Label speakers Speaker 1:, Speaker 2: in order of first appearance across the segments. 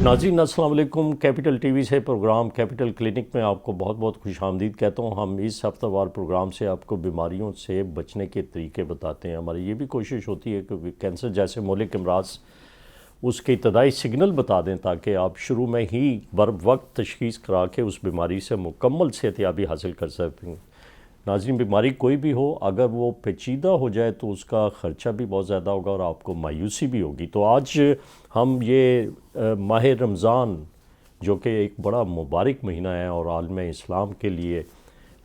Speaker 1: ناظرین السلام علیکم۔ کیپٹل ٹی وی سے پروگرام کیپٹل کلینک میں آپ کو بہت بہت خوش آمدید کہتا ہوں۔ ہم اس ہفتہ وار پروگرام سے آپ کو بیماریوں سے بچنے کے طریقے بتاتے ہیں۔ ہماری یہ بھی کوشش ہوتی ہے کہ کینسر جیسے مہلک امراض اس کے ابتدائی سگنل بتا دیں تاکہ آپ شروع میں ہی بر وقت تشخیص کرا کے اس بیماری سے مکمل صحتیابی حاصل کر سکیں۔ ناظرین، بیماری کوئی بھی ہو، اگر وہ پیچیدہ ہو جائے تو اس کا خرچہ بھی بہت زیادہ ہوگا اور آپ کو مایوسی بھی ہوگی۔ تو آج ہم یہ ماہ رمضان جو کہ ایک بڑا مبارک مہینہ ہے اور عالم اسلام کے لیے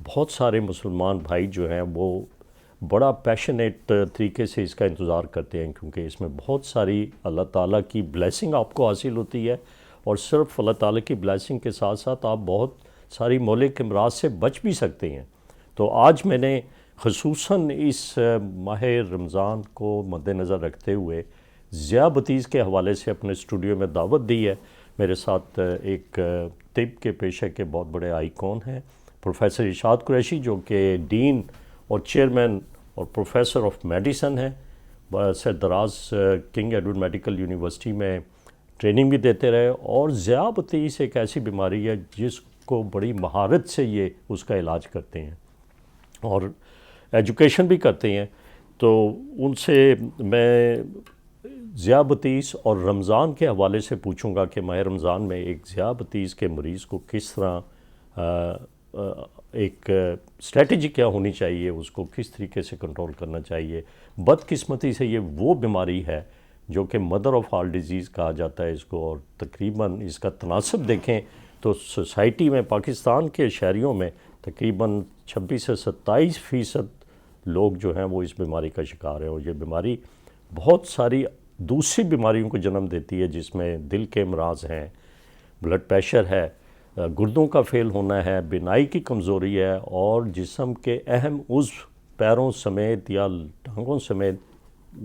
Speaker 1: بہت سارے مسلمان بھائی جو ہیں وہ بڑا پیشنیٹ طریقے سے اس کا انتظار کرتے ہیں، کیونکہ اس میں بہت ساری اللہ تعالیٰ کی بلیسنگ آپ کو حاصل ہوتی ہے، اور صرف اللہ تعالیٰ کی بلیسنگ کے ساتھ ساتھ آپ بہت ساری مہلک امراض سے بچ بھی سکتے ہیں۔ تو آج میں نے خصوصاً اس ماہ رمضان کو مد نظر رکھتے ہوئے ذیابطیس کے حوالے سے اپنے اسٹوڈیو میں دعوت دی ہے۔ میرے ساتھ ایک طب کے پیشے کے بہت بڑے آئیکن ہیں، پروفیسر ارشاد قریشی، جو کہ ڈین اور چیئرمین اور پروفیسر آف میڈیسن ہیں، سردراز کنگ ایڈورڈ میڈیکل یونیورسٹی میں ٹریننگ بھی دیتے رہے، اور ذیابطیس ایک ایسی بیماری ہے جس کو بڑی مہارت سے یہ اس کا علاج کرتے ہیں اور ایجوکیشن بھی کرتے ہیں۔ تو ان سے میں ذیابطیس اور رمضان کے حوالے سے پوچھوں گا کہ ماہ رمضان میں ایک ذیابطیس کے مریض کو کس طرح ایک اسٹریٹجی کیا ہونی چاہیے، اس کو کس طریقے سے کنٹرول کرنا چاہیے۔ بدقسمتی سے یہ وہ بیماری ہے جو کہ مدر آف آل ڈیزیز کہا جاتا ہے اس کو، اور تقریباً اس کا تناسب دیکھیں تو سوسائٹی میں پاکستان کے شہریوں میں تقریباً 26 سے 27% لوگ جو ہیں وہ اس بیماری کا شکار ہیں، اور یہ بیماری بہت ساری دوسری بیماریوں کو جنم دیتی ہے، جس میں دل کے امراض ہیں، بلڈ پریشر ہے، گردوں کا فیل ہونا ہے، بینائی کی کمزوری ہے، اور جسم کے اہم عضو پیروں سمیت یا ٹانگوں سمیت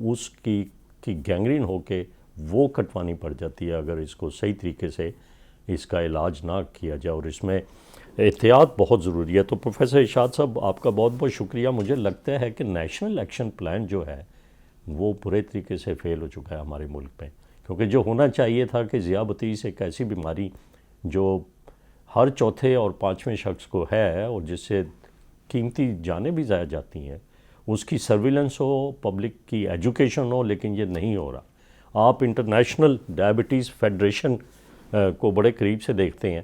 Speaker 1: اس کی گینگرین ہو کے وہ کٹوانی پڑ جاتی ہے اگر اس کو صحیح طریقے سے اس کا علاج نہ کیا جائے، اور اس میں احتیاط بہت ضروری ہے۔ تو پروفیسر ارشاد صاحب، آپ کا بہت بہت شکریہ۔ مجھے لگتا ہے کہ نیشنل ایکشن پلان جو ہے وہ برے طریقے سے فیل ہو چکا ہے ہمارے ملک میں، کیونکہ جو ہونا چاہیے تھا کہ ذیابطیس ایک ایسی بیماری جو ہر چوتھے اور پانچویں شخص کو ہے اور جس سے قیمتی جانیں بھی ضائع جاتی ہیں، اس کی سرویلنس ہو، پبلک کی ایجوکیشن ہو، لیکن یہ نہیں ہو رہا۔ آپ انٹرنیشنل ڈائبٹیز فیڈریشن کو بڑے قریب سے دیکھتے ہیں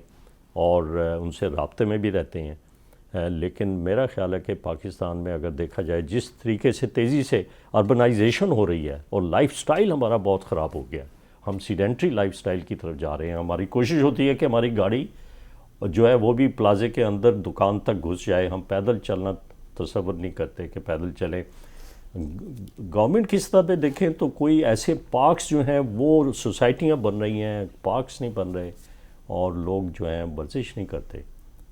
Speaker 1: اور ان سے رابطے میں بھی رہتے ہیں، لیکن میرا خیال ہے کہ پاکستان میں اگر دیکھا جائے جس طریقے سے تیزی سے اربنائزیشن ہو رہی ہے اور لائف سٹائل ہمارا بہت خراب ہو گیا، ہم سیڈنٹری لائف سٹائل کی طرف جا رہے ہیں۔ ہماری کوشش ہوتی ہے کہ ہماری گاڑی جو ہے وہ بھی پلازے کے اندر دکان تک گھس جائے، ہم پیدل چلنا تصور نہیں کرتے کہ پیدل چلیں۔ گورنمنٹ کی سطح پہ دیکھیں تو کوئی ایسے پارکس جو ہیں وہ سوسائٹیاں بن رہی ہیں، پارکس نہیں بن رہے، اور لوگ جو ہیں ورزش نہیں کرتے۔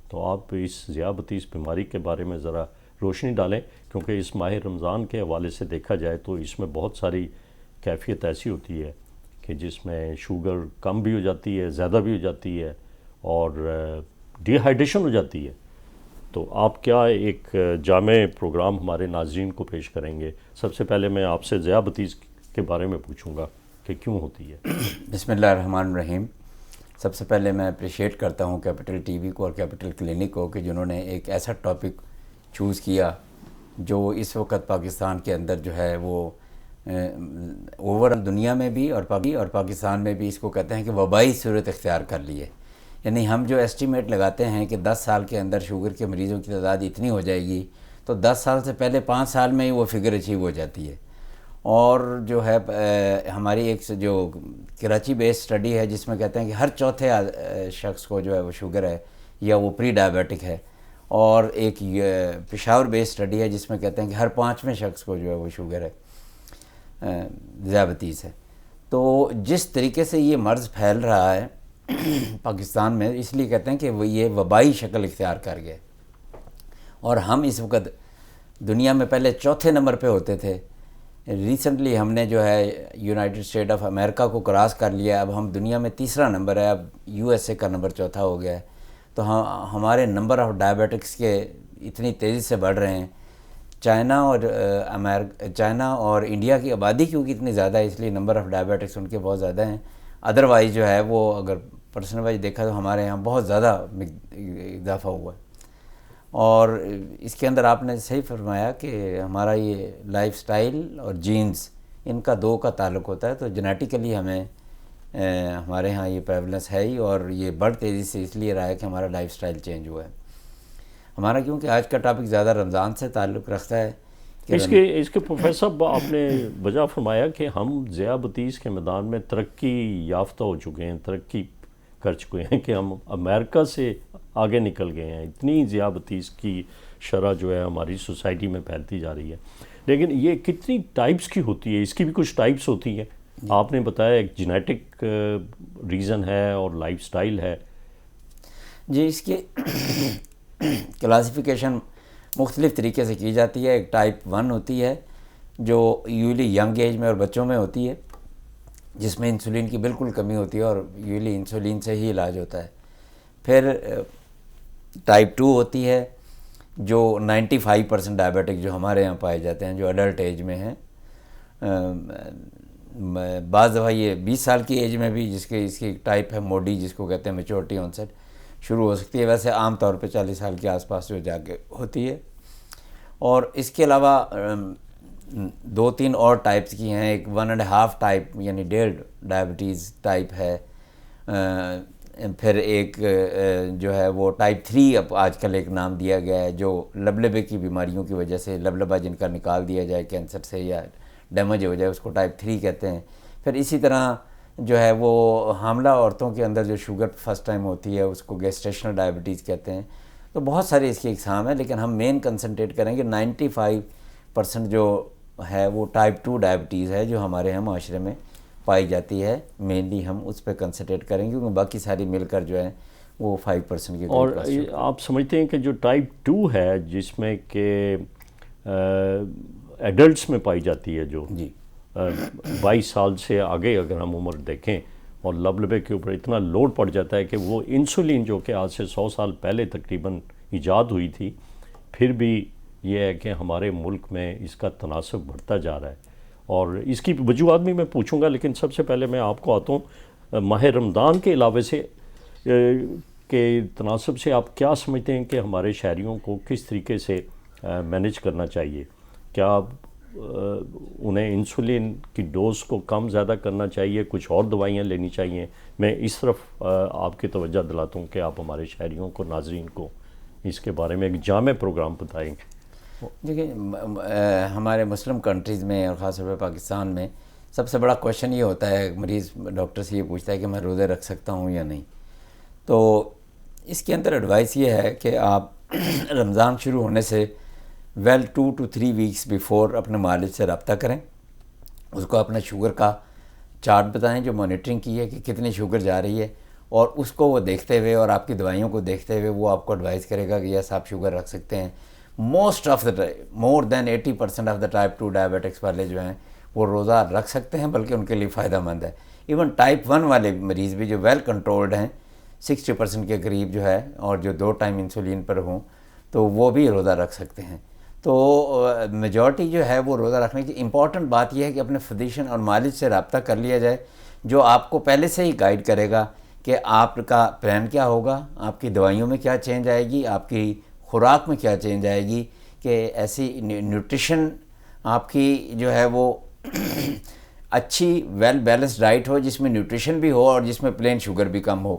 Speaker 1: تو آپ اس ذیابطیس بیماری کے بارے میں ذرا روشنی ڈالیں، کیونکہ اس ماہ رمضان کے حوالے سے دیکھا جائے تو اس میں بہت ساری کیفیت ایسی ہوتی ہے کہ جس میں شوگر کم بھی ہو جاتی ہے، زیادہ بھی ہو جاتی ہے، اور ڈی ہائیڈریشن ہو جاتی ہے۔ تو آپ کیا ایک جامع پروگرام ہمارے ناظرین کو پیش کریں گے؟ سب سے پہلے میں آپ سے ذیابطیس کے بارے میں پوچھوں گا کہ کیوں ہوتی ہے۔
Speaker 2: بسم اللہ الرحمن الرحیم۔ سب سے پہلے میں اپریشیٹ کرتا ہوں کیپٹل ٹی وی کو اور کیپٹل کلینک کو کہ جنہوں نے ایک ایسا ٹاپک چوز کیا جو اس وقت پاکستان کے اندر جو ہے وہ اوور دنیا میں بھی اور پاکستان میں بھی اس کو کہتے ہیں کہ وبائی صورت اختیار کر لی ہے۔ یعنی ہم جو ایسٹیمیٹ لگاتے ہیں کہ 10 سال کے اندر شوگر کے مریضوں کی تعداد اتنی ہو جائے گی، تو 10 سال سے پہلے 5 سال میں ہی وہ فگر اچیو ہو جاتی ہے۔ اور جو ہے ہماری ایک جو کراچی بیس سٹڈی ہے جس میں کہتے ہیں کہ ہر چوتھے شخص کو جو ہے وہ شوگر ہے یا وہ پری ڈائبیٹک ہے، اور ایک پشاور بیس سٹڈی ہے جس میں کہتے ہیں کہ ہر 5ویں شخص کو جو ہے وہ شوگر ہے، ذیابطیس ہے۔ تو جس طریقے سے یہ مرض پھیل رہا ہے پاکستان میں، اس لیے کہتے ہیں کہ وہ یہ وبائی شکل اختیار کر گئے، اور ہم اس وقت دنیا میں پہلے چوتھے نمبر پہ ہوتے تھے۔ ریسنٹلی ہم نے جو ہے یونائٹڈ اسٹیٹ آف امریکہ کو کراس کر لیا، اب ہم دنیا میں تیسرا نمبر ہے، اب یو ایس اے کا نمبر چوتھا ہو گیا ہے۔ تو ہمارے نمبر آف ڈائبیٹکس کے اتنی تیزی سے بڑھ رہے ہیں۔ چائنا اور انڈیا کی آبادی کیونکہ اتنی زیادہ ہے، اس لیے نمبر آف ڈائبیٹکس ان کے بہت زیادہ ہیں، ادروائز جو ہے وہ اگر پرسنل وائز دیکھا تو ہمارے یہاں بہت زیادہ اضافہ ہوا ہے. اور اس کے اندر آپ نے صحیح فرمایا کہ ہمارا یہ لائف سٹائل اور جینز ان کا دو کا تعلق ہوتا ہے. تو جینیٹیکلی ہمیں ہمارے ہاں یہ پریولنس ہے ہی, اور یہ بڑھ تیزی سے اس لیے رہا ہے کہ ہمارا لائف سٹائل چینج ہوا ہے ہمارا. کیونکہ آج کا ٹاپک زیادہ رمضان سے تعلق رکھتا ہے.
Speaker 1: اس کے پروفیسر صاحب آپ نے وجہ فرمایا کہ ہم ذیابطیس کے میدان میں ترقی یافتہ ہو چکے ہیں, ترقی کر چکے ہیں کہ ہم امریکہ سے آگے نکل گئے ہیں. اتنی ذیابطیس کی شرح جو ہے ہماری سوسائٹی میں پھیلتی جا رہی ہے. لیکن یہ کتنی ٹائپس کی ہوتی ہے؟ اس کی بھی کچھ ٹائپس ہوتی ہیں. آپ نے بتایا ایک جینیٹک ریزن ہے اور لائف سٹائل ہے.
Speaker 2: جی, اس کی کلاسیفیکیشن مختلف طریقے سے کی جاتی ہے. ایک ٹائپ 1 ہوتی ہے جو یوزلی ینگ ایج میں اور بچوں میں ہوتی ہے, جس میں انسولین کی بالکل کمی ہوتی ہے اور یوزلی انسولین سے ہی علاج ہوتا ہے. پھر ٹائپ 2 ہوتی ہے جو 95% ڈائبیٹک جو ہمارے یہاں پائے جاتے ہیں, جو ایڈلٹ ایج میں ہیں. بعض دفعہ یہ 20 سال کی ایج میں بھی اس کی ٹائپ ہے موڈی, جس کو کہتے ہیں میچورٹی آنسٹ, شروع ہو سکتی ہے. ویسے عام طور پہ 40 سال کے آس پاس جو جا کے ہوتی ہے. اور اس کے علاوہ 2-3 اور ٹائپس کی ہیں. ایک 1.5 ٹائپ یعنی 1.5 ڈائبٹیز ٹائپ ہے. پھر ایک جو ہے وہ ٹائپ 3 اب آج کل ایک نام دیا گیا ہے, جو لبلبے کی بیماریوں کی وجہ سے لبلبہ جن کا نکال دیا جائے کینسر سے یا ڈیمیج ہو جائے, اس کو ٹائپ 3 کہتے ہیں. پھر اسی طرح جو ہے وہ حاملہ عورتوں کے اندر جو شوگر فرسٹ ٹائم ہوتی ہے اس کو گیسٹیشنل ڈائبٹیز کہتے ہیں. تو بہت ساری اس کی اقسام ہیں, لیکن ہم مین کنسنٹریٹ کریں گے 95% جو ہے وہ ٹائپ 2 ڈائبٹیز ہے جو ہمارے یہاں معاشرے میں پائی جاتی ہے. مینلی ہم اس پہ کنسنٹریٹ کریں گے کیونکہ باقی ساری مل کر جو ہے وہ 5% کی.
Speaker 1: اور آپ سمجھتے ہیں کہ جو ٹائپ 2 ہے جس میں کہ ایڈلٹس میں پائی جاتی ہے, جو 22 سال سے آگے اگر ہم عمر دیکھیں, اور لبلبے کے اوپر اتنا لوڈ پڑ جاتا ہے کہ وہ انسولین جو کہ آج سے 100 سال پہلے تقریباً ایجاد ہوئی تھی, پھر بھی یہ ہے کہ ہمارے ملک میں اس کا تناسب بڑھتا جا رہا ہے. اور اس کی وجوہات بھی میں پوچھوں گا, لیکن سب سے پہلے میں آپ کو آتا ہوں ماہ رمضان کے علاوے سے کے تناسب سے آپ کیا سمجھتے ہیں کہ ہمارے شہریوں کو کس طریقے سے مینیج کرنا چاہیے؟ کیا انہیں انسولین کی ڈوز کو کم زیادہ کرنا چاہیے, کچھ اور دوائیاں لینی چاہیے؟ میں اس طرف آپ کی توجہ دلاتا ہوں کہ آپ ہمارے شہریوں کو, ناظرین کو اس کے بارے میں ایک جامع پروگرام بتائیں.
Speaker 2: دیکھیں, ہمارے مسلم کنٹریز میں اور خاص طور پہ پاکستان میں سب سے بڑا کویشچن یہ ہوتا ہے, مریض ڈاکٹر سے یہ پوچھتا ہے کہ میں روزے رکھ سکتا ہوں یا نہیں. تو اس کے اندر ایڈوائس یہ ہے کہ آپ رمضان شروع ہونے سے 2 to 3 ویکس بیفور اپنے معالج سے رابطہ کریں. اس کو اپنا شوگر کا چارٹ بتائیں جو مانیٹرنگ کی ہے کہ کتنی شوگر جا رہی ہے, اور اس کو وہ دیکھتے ہوئے اور آپ کی دوائیوں کو دیکھتے ہوئے وہ آپ کو ایڈوائز کرے گا کہ یس آپ شوگر رکھ سکتے ہیں. مور دین 80% آف دا ٹائپ 2 ڈائبیٹکس والے جو ہیں وہ روزہ رکھ سکتے ہیں, بلکہ ان کے لیے فائدہ مند ہے. ایون ٹائپ 1 والے مریض بھی جو ویل کنٹرولڈ ہیں 60% کے قریب جو ہے, اور جو 2 ٹائم انسولین پر ہوں, تو وہ بھی روزہ رکھ سکتے ہیں. تو میجورٹی جو ہے وہ روزہ رکھنے کی امپورٹنٹ بات یہ ہے کہ اپنے فزیشین اور معالج سے رابطہ کر لیا جائے, جو آپ کو پہلے سے ہی گائیڈ کرے گا کہ آپ کا پلان کیا ہوگا, آپ کی دوائیوں میں کیا چینج آئے گی, آپ کی خوراک میں کیا چینج آئے گی, کہ ایسی نیوٹریشن آپ کی جو ہے وہ اچھی ویل بیلنس ڈائٹ ہو جس میں نیوٹریشن بھی ہو اور جس میں پلین شوگر بھی کم ہو.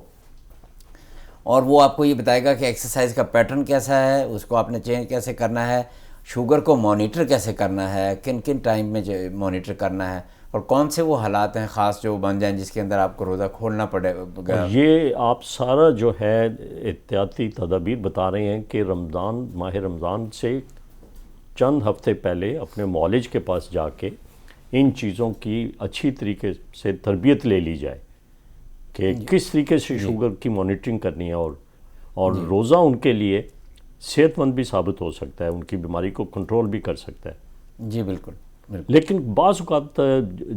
Speaker 2: اور وہ آپ کو یہ بتائے گا کہ ایکسرسائز کا پیٹرن کیسا ہے, اس کو آپ نے چینج کیسے کرنا ہے, شوگر کو مانیٹر کیسے کرنا ہے, کن کن ٹائم میں مانیٹر کرنا ہے, اور کون سے وہ حالات ہیں خاص جو بن جائیں جس کے اندر آپ کو روزہ کھولنا پڑے گا.
Speaker 1: یہ آپ سارا جو ہے احتیاطی تدابیر بتا رہے ہیں کہ ماہ رمضان سے چند ہفتے پہلے اپنے معالج کے پاس جا کے ان چیزوں کی اچھی طریقے سے تربیت لے لی جائے کہ کس طریقے سے شوگر کی مانیٹرنگ کرنی ہے, اور روزہ ان کے لیے صحت مند بھی ثابت ہو سکتا ہے, ان کی بیماری کو کنٹرول بھی کر سکتا ہے.
Speaker 2: جی بالکل.
Speaker 1: لیکن بعض اوقات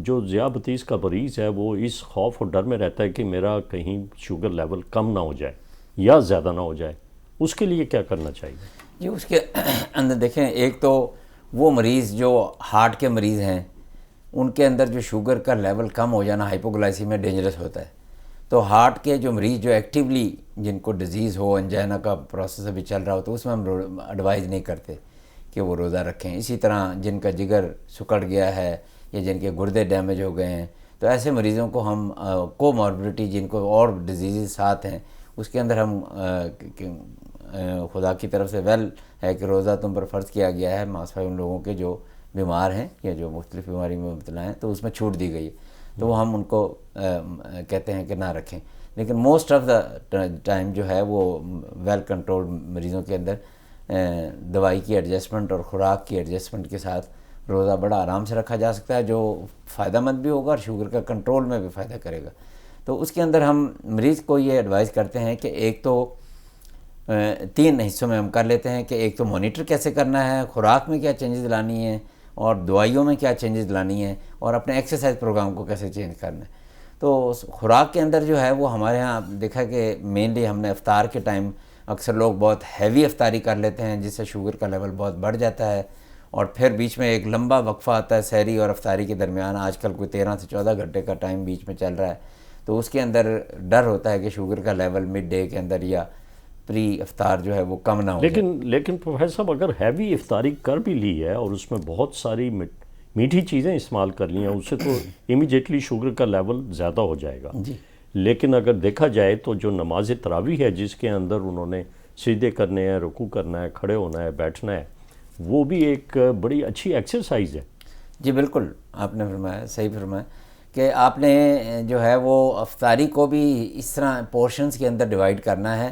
Speaker 1: جو ذیابطیس کا مریض ہے وہ اس خوف اور ڈر میں رہتا ہے کہ میرا کہیں شوگر لیول کم نہ ہو جائے یا زیادہ نہ ہو جائے, اس کے لیے کیا کرنا چاہیے؟
Speaker 2: جی اس کے اندر دیکھیں, ایک تو وہ مریض جو ہارٹ کے مریض ہیں ان کے اندر جو شوگر کا لیول کم ہو جانا ہائپوگلائسیمیا ڈینجرس ہوتا ہے. تو ہارٹ کے جو مریض جو ایکٹیولی جن کو ڈیزیز ہو, انجائنا کا پروسیس ابھی چل رہا ہو, تو اس میں ہم ایڈوائز نہیں کرتے کہ وہ روزہ رکھیں. اسی طرح جن کا جگر سکڑ گیا ہے یا جن کے گردے ڈیمیج ہو گئے ہیں, تو ایسے مریضوں کو ہم کو ماربیڈٹی جن کو اور ڈیزیز ساتھ ہیں, اس کے اندر ہم خدا کی طرف سے ویل ہے کہ روزہ تم پر فرض کیا گیا ہے ماسفائی ان لوگوں کے جو بیمار ہیں یا جو مختلف بیماری میں مبتلا ہیں, تو اس میں چھوٹ دی گئی ہے. تو وہ ہم ان کو کہتے ہیں کہ نہ رکھیں. لیکن موسٹ آف دا ٹائم جو ہے وہ ویل کنٹرول مریضوں کے اندر دوائی کی ایڈجسٹمنٹ اور خوراک کی ایڈجسٹمنٹ کے ساتھ روزہ بڑا آرام سے رکھا جا سکتا ہے, جو فائدہ مند بھی ہوگا اور شوگر کا کنٹرول میں بھی فائدہ کرے گا. تو اس کے اندر ہم مریض کو یہ ایڈوائز کرتے ہیں کہ ایک تو 3 حصوں میں ہم کر لیتے ہیں کہ ایک تو مانیٹر کیسے کرنا ہے, خوراک میں کیا چینجز لانی ہیں, اور دوائیوں میں کیا چینجز لانی ہیں, اور اپنے ایکسرسائز پروگرام کو کیسے چینج کرنا ہے. تو خوراک کے اندر جو ہے وہ ہمارے ہاں دیکھا کہ مینلی ہم نے افطار کے ٹائم اکثر لوگ بہت ہیوی افطاری کر لیتے ہیں جس سے شوگر کا لیول بہت بڑھ جاتا ہے, اور پھر بیچ میں ایک لمبا وقفہ آتا ہے سحری اور افطاری کے درمیان. آج کل کوئی 13 سے 14 گھنٹے کا ٹائم بیچ میں چل رہا ہے, تو اس کے اندر ڈر ہوتا ہے کہ شوگر کا لیول مڈ ڈے کے اندر یا پری افطار جو ہے وہ کم نہ ہو جائے.
Speaker 1: لیکن پروفیسر صاحب اگر ہیوی افطاری کر بھی لی ہے اور اس میں بہت ساری میٹھی چیزیں استعمال کر لی ہیں, اس سے تو امیجیٹلی شوگر کا لیول زیادہ ہو جائے گا.
Speaker 2: جی.
Speaker 1: لیکن اگر دیکھا جائے تو جو نماز تراویح ہے جس کے اندر انہوں نے سجدے کرنے ہیں, رکوع کرنا ہے, کھڑے ہونا ہے, بیٹھنا ہے, وہ بھی ایک بڑی اچھی ایکسرسائز ہے.
Speaker 2: جی بالکل آپ نے فرمایا, صحیح فرمایا کہ آپ نے جو ہے وہ افطاری کو بھی اس طرح پورشنز کے اندر ڈیوائیڈ کرنا ہے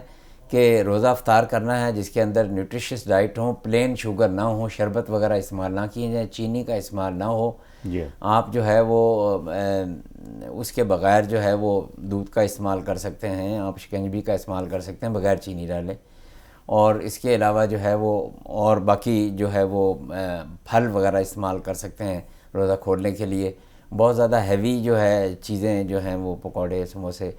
Speaker 2: کہ روزہ افطار کرنا ہے جس کے اندر نیوٹریشس ڈائٹ ہوں, پلین شوگر نہ ہو, شربت وغیرہ استعمال نہ کیے جائیں, چینی کا استعمال نہ ہو.
Speaker 1: جی.
Speaker 2: آپ جو ہے وہ اس کے بغیر جو ہے وہ دودھ کا استعمال کر سکتے ہیں, آپ شکنجبی کا استعمال کر سکتے ہیں بغیر چینی ڈالے. اور اس کے علاوہ جو ہے وہ اور باقی جو ہے وہ پھل وغیرہ استعمال کر سکتے ہیں روزہ کھولنے کے لیے. بہت زیادہ ہیوی جو ہے چیزیں جو ہیں وہ پکوڑے سموسے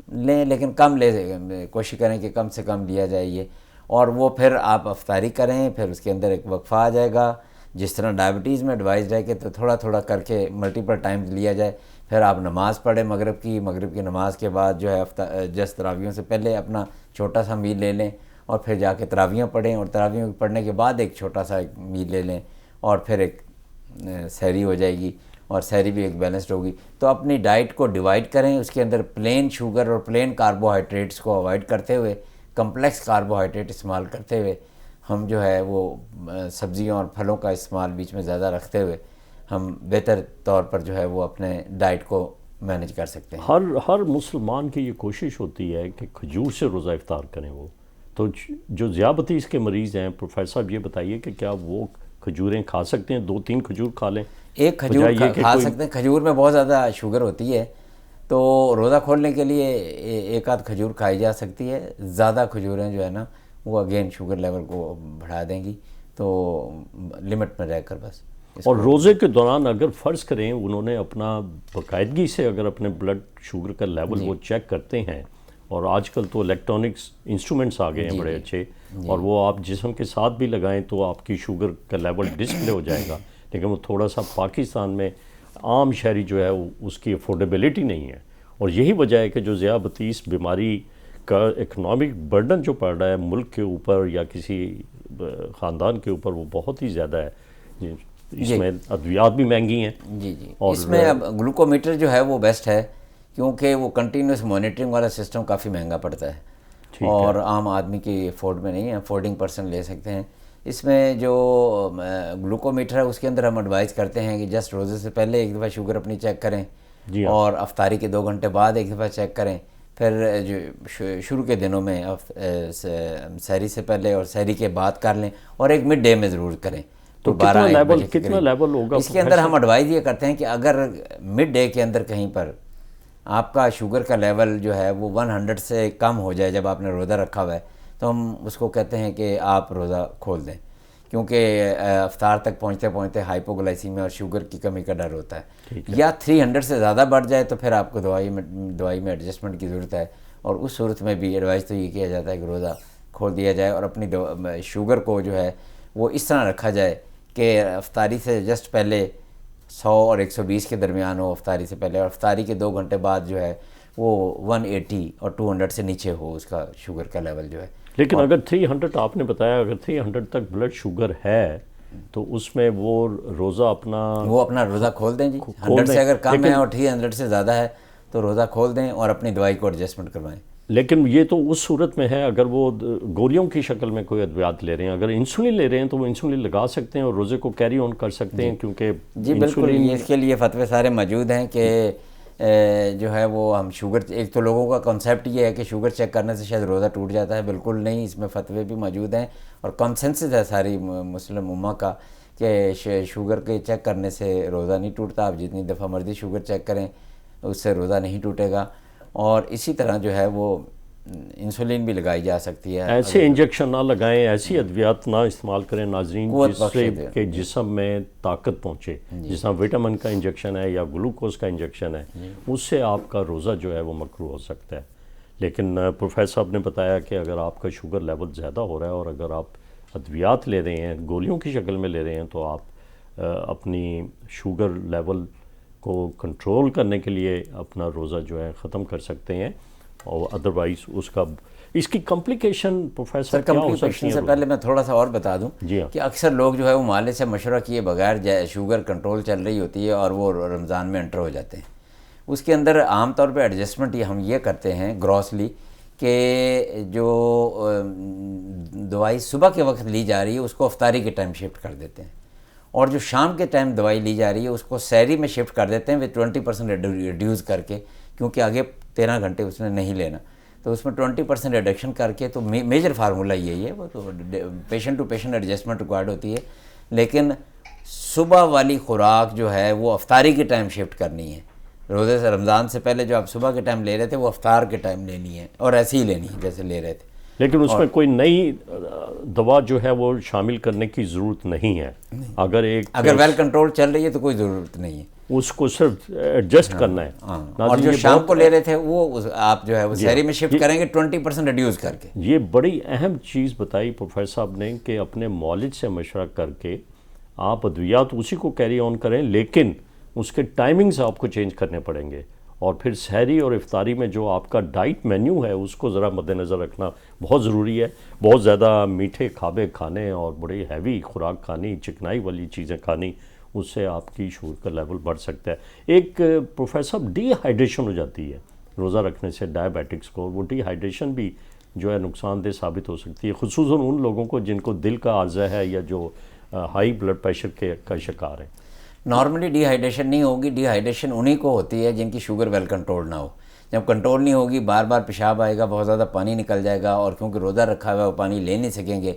Speaker 2: لیں, لیکن کم لے, کوشش کریں کہ کم سے کم لیا جائے یہ. اور وہ پھر آپ افطاری کریں, پھر اس کے اندر ایک وقفہ آ جائے گا. جس طرح ڈائبٹیز میں ایڈوائز ہے کہ تو تھوڑا تھوڑا کر کے ملٹیپل ٹائمز لیا جائے. پھر آپ نماز پڑھیں مغرب کی نماز کے بعد جو ہے جس تراویحوں سے پہلے اپنا چھوٹا سا میل لے لیں, اور پھر جا کے تراویحیں پڑھیں, اور تراویحوں پڑھنے کے بعد ایک چھوٹا سا میل لے لیں, اور پھر ایک سحری ہو جائے گی, اور سحری بھی ایک بیلنسڈ ہوگی. تو اپنی ڈائٹ کو ڈیوائڈ کریں, اس کے اندر پلین شوگر اور پلین کاربوہائیڈریٹس کو اوائڈ کرتے ہوئے کمپلیکس کاربوہائیڈریٹ استعمال کرتے ہوئے ہم جو ہے وہ سبزیوں اور پھلوں کا استعمال بیچ میں زیادہ رکھتے ہوئے ہم بہتر طور پر جو ہے وہ اپنے ڈائٹ کو مینیج کر سکتے ہیں.
Speaker 1: ہر مسلمان کی یہ کوشش ہوتی ہے کہ کھجور سے روزہ افطار کریں. وہ تو جو ذیابطیس کے مریض ہیں پروفیسر صاحب یہ بتائیے کہ کیا وہ کھجوریں کھا سکتے ہیں؟ 2-3 کھجور کھا لیں,
Speaker 2: ایک کھجور کھا سکتے ہیں. کھجور میں بہت زیادہ شوگر ہوتی ہے, تو روزہ کھولنے کے لیے ایک آدھ کھجور کھائی جا سکتی ہے. زیادہ کھجوریں جو ہے نا وہ اگین شوگر لیول کو بڑھا دیں گی, تو لمٹ میں رہ کر بس.
Speaker 1: اور روزے کے دوران اگر فرض کریں انہوں نے اپنا باقاعدگی سے اگر اپنے بلڈ شوگر کا لیول وہ چیک کرتے ہیں, اور آج کل تو الیکٹرانکس انسٹرومنٹس آ گئے ہیں بڑے اچھے, اور وہ آپ جسم کے ساتھ بھی لگائیں تو آپ کی شوگر کا لیول ڈسپلے ہو جائے گا. لیکن وہ تھوڑا سا پاکستان میں عام شہری جو ہے اس کی افورڈیبلٹی نہیں ہے, اور یہی وجہ ہے کہ جو ذیابطیس بیماری کا اکنامک برڈن جو پڑ رہا ہے ملک کے اوپر یا کسی خاندان کے اوپر وہ بہت ہی زیادہ ہے. اس میں ادویات بھی مہنگی ہیں.
Speaker 2: جی اس میں اب گلوکومیٹر جو ہے وہ بیسٹ ہے, کیونکہ وہ کنٹینیوس مانیٹرنگ والا سسٹم کافی مہنگا پڑتا ہے, اور عام آدمی کی افورڈ میں نہیں ہے, افورڈنگ پرسن لے سکتے ہیں. اس میں جو گلوکومیٹر ہے اس کے اندر ہم ایڈوائز کرتے ہیں کہ جسٹ روزے سے پہلے ایک دفعہ شوگر اپنی چیک کریں, اور افطاری کے 2 گھنٹے بعد ایک دفعہ چیک کریں. پھر جو شروع کے دنوں میں سحری سے پہلے اور سحری کے بعد کر لیں, اور ایک مڈ ڈے میں ضرور کریں.
Speaker 1: تو کتنا لیول ہوگا
Speaker 2: اس کے اندر ہم ایڈوائز یہ کرتے ہیں کہ اگر مڈ ڈے کے اندر کہیں پر آپ کا شوگر کا لیول جو ہے وہ 100 سے کم ہو جائے جب آپ نے روزہ رکھا ہوا ہے, تو ہم اس کو کہتے ہیں کہ آپ روزہ کھول دیں, کیونکہ افطار تک پہنچتے پہنچتے ہائپوگلائسیمیا اور شوگر کی کمی کا ڈر ہوتا ہے. یا 300 سے زیادہ بڑھ جائے تو پھر آپ کو دوائی میں ایڈجسٹمنٹ کی ضرورت ہے, اور اس صورت میں بھی ایڈوائز تو یہ کیا جاتا ہے کہ روزہ کھول دیا جائے, اور اپنی شوگر کو جو ہے وہ اس طرح رکھا جائے کہ افطاری سے جسٹ پہلے 100 اور 120 کے درمیان ہو افطاری سے پہلے، اور افطاری کے 2 گھنٹے بعد جو ہے وہ 180 اور 200 سے نیچے ہو اس کا شوگر کا لیول جو ہے.
Speaker 1: لیکن اگر 300 آپ نے بتایا، اگر 300 تک بلڈ شوگر ہے تو اس میں وہ روزہ
Speaker 2: اپنا روزہ کھول دیں جی. 100 سے اگر کم ہے اور 300 سے زیادہ ہے تو روزہ کھول دیں اور اپنی دوائی کو ایڈجسٹمنٹ کروائیں.
Speaker 1: لیکن یہ تو اس صورت میں ہے اگر وہ گولیوں کی شکل میں کوئی ادویات لے رہے ہیں. اگر انسولین لے رہے ہیں تو وہ انسولین لگا سکتے ہیں اور روزے کو کیری آن کر سکتے ہیں، کیونکہ
Speaker 2: جی بالکل، اس کے لیے فتوے سارے موجود ہیں کہ جو ہے وہ ہم شوگر، ایک تو لوگوں کا کنسیپٹ یہ ہے کہ شوگر چیک کرنے سے شاید روزہ ٹوٹ جاتا ہے. بالکل نہیں، اس میں فتوے بھی موجود ہیں اور کنسنسس ہے ساری مسلم امہ کا کہ شوگر کے چیک کرنے سے روزہ نہیں ٹوٹتا. آپ جتنی دفعہ مرضی شوگر چیک کریں اس سے روزہ نہیں ٹوٹے گا. اور اسی طرح جو ہے وہ انسولین بھی لگائی جا سکتی ہے.
Speaker 1: ایسے انجیکشن نہ لگائیں، ایسی ادویات نہ استعمال کریں ناظرین جس سے کہ جسم میں طاقت پہنچے، جس طرح وٹامن کا انجیکشن ہے یا گلوکوز کا انجیکشن ہے، اس سے آپ کا روزہ جو ہے وہ مکروہ ہو سکتا ہے. لیکن پروفیسر صاحب نے بتایا کہ اگر آپ کا شوگر لیول زیادہ ہو رہا ہے اور اگر آپ ادویات لے رہے ہیں، گولیوں کی شکل میں لے رہے ہیں، تو آپ اپنی شوگر لیول کو کنٹرول کرنے کے لیے اپنا روزہ جو ہے ختم کر سکتے ہیں. اور ادروائز اس کی کمپلیکیشن پروفیسر کیا ہو سکتی ہیں؟
Speaker 2: سے پہلے میں تھوڑا سا اور بتا دوں
Speaker 1: جی ہاں،
Speaker 2: کہ اکثر لوگ جو ہے وہ معالج سے مشورہ کیے بغیر شوگر کنٹرول چل رہی ہوتی ہے اور وہ رمضان میں انٹر ہو جاتے ہیں. اس کے اندر عام طور پہ ایڈجسٹمنٹ ہم یہ کرتے ہیں گراسلی کہ جو دوائی صبح کے وقت لی جا رہی ہے اس کو افطاری کے ٹائم شفٹ کر دیتے ہیں، اور جو شام کے ٹائم دوائی لی جا رہی ہے اس کو سحری میں شفٹ کر دیتے ہیں with 20% ریڈیوز کر کے، کیونکہ آگے 13 گھنٹے اس نے نہیں لینا. تو اس میں 20% ریڈکشن کر کے، تو میجر فارمولہ یہی ہے. وہ تو patient to patient adjustment required ہوتی ہے، لیکن صبح والی خوراک جو ہے وہ افطاری کے ٹائم شفٹ کرنی ہے. روزے سے رمضان سے پہلے جو آپ صبح کے ٹائم لے رہے تھے وہ افطار کے ٹائم لینی ہے، اور ایسے ہی لینی ہے جیسے لے رہے تھے.
Speaker 1: لیکن اس میں کوئی نئی دوا جو ہے وہ شامل کرنے کی ضرورت نہیں ہے. اگر
Speaker 2: ویل کنٹرول چل رہی ہے تو کوئی ضرورت نہیں ہے،
Speaker 1: اس کو صرف ایڈجسٹ کرنا ہے.
Speaker 2: اور جو شام کو لے رہے تھے وہ آپ جو ہے وہ سحری میں شفٹ کریں گے 20% ریڈیوز کر کے.
Speaker 1: یہ بڑی اہم چیز بتائی پروفیسر صاحب نے کہ اپنے معالج سے مشورہ کر کے آپ ادویات اسی کو کیری آن کریں، لیکن اس کے ٹائمنگز آپ کو چینج کرنے پڑیں گے. اور پھر سحری اور افطاری میں جو آپ کا ڈائٹ مینیو ہے اس کو ذرا مد نظر رکھنا بہت ضروری ہے. بہت زیادہ میٹھے کھابے کھانے اور بڑی ہیوی خوراک کھانی، چکنائی والی چیزیں کھانی، اس سے آپ کی شوگر کا لیول بڑھ سکتا ہے. ایک پروفیسر ڈی ہائیڈریشن ہو جاتی ہے روزہ رکھنے سے ڈائبیٹکس کو. وہ ڈی ہائیڈریشن بھی جو ہے نقصان دہ ثابت ہو سکتی ہے، خصوصاً ان لوگوں کو جن کو دل کا عارضہ ہے یا جو ہائی بلڈ پریشر کا شکار ہیں.
Speaker 2: نارملی ڈی ہائیڈریشن نہیں ہوگی. ڈی ہائیڈریشن انہی کو ہوتی ہے جن کی شوگر ویل کنٹرول نہ ہو. جب کنٹرول نہیں ہوگی، بار بار پیشاب آئے گا، بہت زیادہ پانی نکل جائے گا، اور کیونکہ روزہ رکھا ہوا ہے وہ پانی لے نہیں سکیں گے،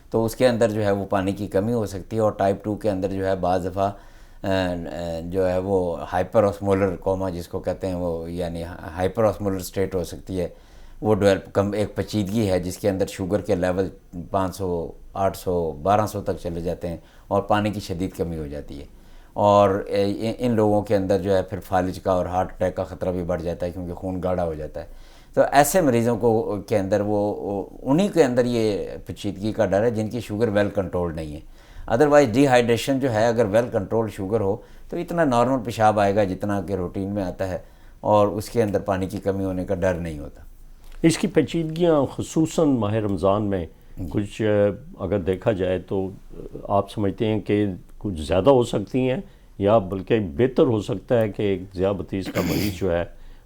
Speaker 2: تو اس کے اندر جو ہے وہ پانی کی کمی ہو سکتی ہے. اور ٹائپ 2 کے اندر جو ہے بعض دفعہ جو ہے وہ ہائپر آسمولر کوما جس کو کہتے ہیں، وہ یعنی ہائپر آسمولر اسٹیٹ ہو سکتی ہے. وہ ایک پیچیدگی ہے جس کے اندر شوگر کے لیول 500 800 1200 تک چلے جاتے ہیں اور پانی کی شدید کمی ہو جاتی ہے. اور ان لوگوں کے اندر جو ہے پھر فالج کا اور ہارٹ اٹیک کا خطرہ بھی بڑھ جاتا ہے کیونکہ خون گاڑھا ہو جاتا ہے. تو ایسے مریضوں کو کے اندر انہی کے اندر یہ پیچیدگی کا ڈر ہے جن کی شوگر ویل کنٹرول نہیں ہے. ادروائز ڈی ہائیڈریشن جو ہے اگر ویل کنٹرول شوگر ہو تو اتنا نارمل پیشاب آئے گا جتنا کہ روٹین میں آتا ہے، اور اس کے اندر پانی کی کمی ہونے کا ڈر نہیں ہوتا.
Speaker 1: اس کی پیچیدگیاں خصوصاً ماہ رمضان میں کچھ اگر دیکھا جائے تو آپ سمجھتے ہیں کہ کچھ زیادہ ہو سکتی ہیں، یا بلکہ بہتر ہو سکتا ہے کہ ایک ذیابطیس کا مریض جو ہے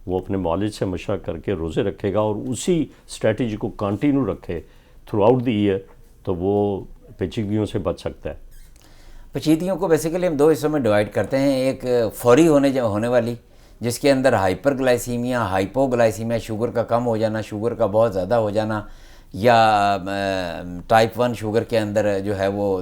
Speaker 1: وہ اپنے معالج سے مشورہ کر کے روزے رکھے گا اور اسی اسٹریٹجی کو کنٹینیو رکھے تھرو آؤٹ دی ایئر تو وہ پیچیدگیوں سے بچ سکتا ہے.
Speaker 2: پیچیدگیوں کو بیسیکلی ہم 2 حصوں میں ڈیوائڈ کرتے ہیں. ایک فوری ہونے والی جس کے اندر ہائپر گلائسیمیا، ہائپو گلائسیمیا، شوگر کا کم ہو جانا، شوگر کا بہت زیادہ ہو جانا، یا ٹائپ 1 شوگر کے اندر جو ہے وہ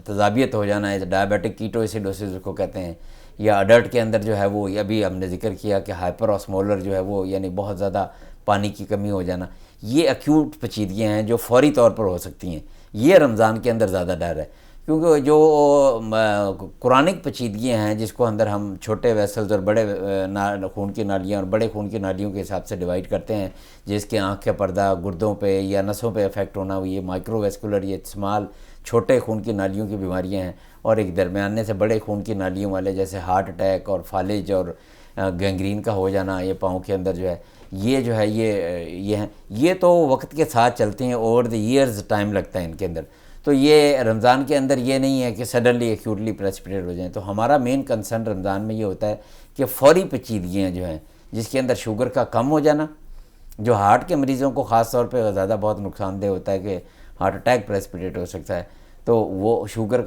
Speaker 2: تذابیت ہو جانا ہے، ڈائبیٹک کیٹو ایسیڈوسس کو کہتے ہیں. یا اڈلٹ کے اندر جو ہے وہ ابھی ہم نے ذکر کیا کہ ہائپر آسمولر جو ہے وہ یعنی بہت زیادہ پانی کی کمی ہو جانا. یہ ایکیوٹ پیچیدگیاں ہیں جو فوری طور پر ہو سکتی ہیں. یہ رمضان کے اندر زیادہ ڈر ہے، کیونکہ جو کرونک پیچیدگیاں ہیں جس کو اندر ہم چھوٹے ویسلز اور بڑے خون کی نالیاں اور بڑے خون کی نالیوں کے حساب سے ڈیوائڈ کرتے ہیں، جس کے آنکھ کا پردہ گردوں پہ یا نسوں پہ افیکٹ ہونا، یہ مائکرو ویسکولر، یہ اسمال چھوٹے خون کی نالیوں کی بیماریاں ہیں. اور ایک درمیانے سے بڑے خون کی نالیوں والے جیسے ہارٹ اٹیک اور فالج اور گینگرین کا ہو جانا یہ پاؤں کے اندر جو ہے یہ تو وقت کے ساتھ چلتے ہیں، اوور دی ایئرز ٹائم لگتا ہے ان کے اندر. تو یہ رمضان کے اندر یہ نہیں ہے کہ سڈنلی ایکیوٹلی پریسپیٹیٹ ہو جائیں. تو ہمارا مین کنسرن رمضان میں یہ ہوتا ہے کہ فوری پیچیدگیاں جو ہیں جس کے اندر شوگر کا کم ہو جانا، جو ہارٹ کے مریضوں کو خاص طور پہ زیادہ بہت نقصان دہ ہوتا ہے کہ ہارٹ اٹیک پریسپیٹیٹ ہو سکتا ہے، تو وہ شوگر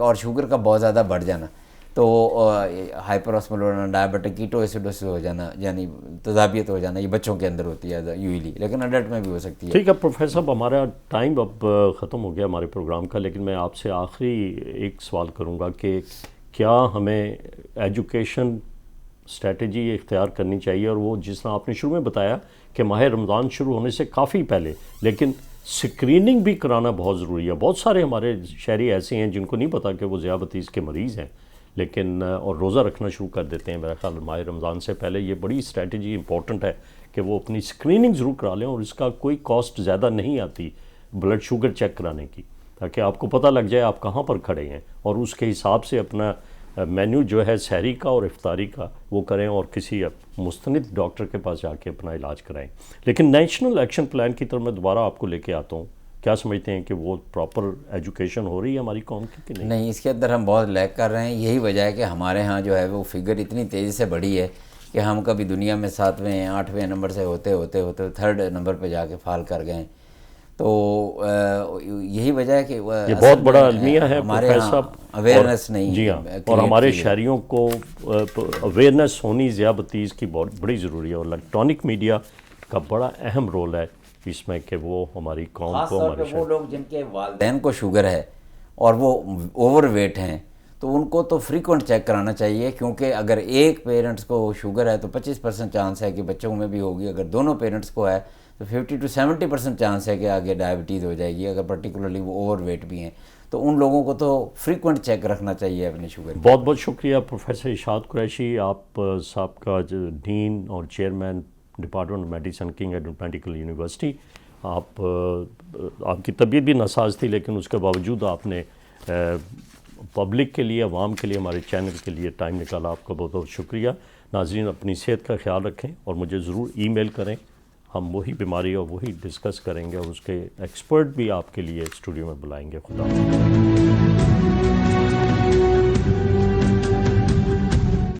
Speaker 2: کا بہت زیادہ بڑھ جانا، تو ہائپر اسمولونا ڈائبٹک کیٹوایسیڈوسس ہو جانا، یعنی تذابیت ہو جانا، یہ بچوں کے اندر ہوتی ہے یوزلی، لیکن اڈلٹ میں بھی ہو سکتی ہے.
Speaker 1: ٹھیک ہے پروفیسر صاحب، ہمارا ٹائم اب ختم ہو گیا ہمارے پروگرام کا، لیکن میں آپ سے آخری ایک سوال کروں گا کہ کیا ہمیں ایجوکیشن اسٹریٹجی اختیار کرنی چاہیے، اور وہ جس طرح آپ نے شروع میں بتایا کہ ماہ رمضان شروع ہونے سے کافی پہلے، لیکن سکریننگ بھی کرانا بہت ضروری ہے. بہت سارے ہمارے شہری ایسے ہیں جن کو نہیں پتہ کہ وہ ذیابطیس کے مریض ہیں، لیکن اور روزہ رکھنا شروع کر دیتے ہیں. میرا خیال ماہ رمضان سے پہلے یہ بڑی اسٹریٹجی امپورٹنٹ ہے کہ وہ اپنی سکریننگ ضرور کرا لیں، اور اس کا کوئی کاسٹ زیادہ نہیں آتی بلڈ شوگر چیک کرانے کی، تاکہ آپ کو پتہ لگ جائے آپ کہاں پر کھڑے ہیں، اور اس کے حساب سے اپنا مینیو جو ہے سحری کا اور افطاری کا وہ کریں، اور کسی مستند ڈاکٹر کے پاس جا کے اپنا علاج کرائیں. لیکن نیشنل ایکشن پلان کی طرف میں دوبارہ آپ کو لے کے آتا ہوں، کیا سمجھتے ہیں کہ وہ پراپر ایجوکیشن ہو رہی ہے ہماری قوم کی کہ نہیں؟
Speaker 2: نہیں، اس کے اندر ہم بہت لیک کر رہے ہیں. یہی وجہ ہے کہ ہمارے ہاں جو ہے وہ فگر اتنی تیزی سے بڑھی ہے کہ ہم کبھی دنیا میں 7ویں 8ویں نمبر سے ہوتے 3rd نمبر پہ جا کے فال کر گئے. تو یہی وجہ ہے کہ
Speaker 1: یہ بہت بڑا المیہ ہے
Speaker 2: ہمارے
Speaker 1: پروفیسر
Speaker 2: ہاں
Speaker 1: صاحب،
Speaker 2: اویئرنیس نہیں.
Speaker 1: جی ہاں، اور ہمارے شہریوں کو اویئرنیس ہونی ذیابطیس کی بہت بڑی ضروری ہے، اور الیکٹرانک میڈیا کا بڑا اہم رول ہے اس میں کہ وہ ہماری قوم
Speaker 2: خاص
Speaker 1: کو
Speaker 2: طور پہ وہ لوگ جن کے والدین کو شوگر ہے اور وہ اوور ویٹ ہیں تو ان کو تو فریکوینٹ چیک کرانا چاہیے، کیونکہ اگر ایک پیرنٹس کو شوگر ہے تو 25% چانس ہے کہ بچوں میں بھی ہوگی. اگر دونوں پیرنٹس کو ہے تو 50 to 70% چانس ہے کہ آگے ڈائبٹیز ہو جائے گی، اگر پرٹیکولرلی وہ اوور ویٹ بھی ہیں. تو ان لوگوں کو تو فریکوینٹ چیک رکھنا چاہیے اپنے شوگر.
Speaker 1: بہت بہت شکریہ پروفیسر اشاد قریشی، آپ صاحب کا ڈین اور chairman department of medicine king Edward medical university. آپ کی طبیعت بھی ناساز تھی، لیکن اس کے باوجود آپ نے پبلک کے لیے، عوام کے لیے، ہمارے چینل کے لیے ٹائم نکالا. آپ کا بہت بہت شکریہ. ناظرین اپنی صحت کا خیال رکھیں اور مجھے ضرور ای میل کریں، ہم وہی بیماری اور وہی ڈسکس کریں گے، اور اس کے ایکسپرٹ بھی آپ کے لیے اسٹوڈیو میں بلائیں گے. خدا حافظ.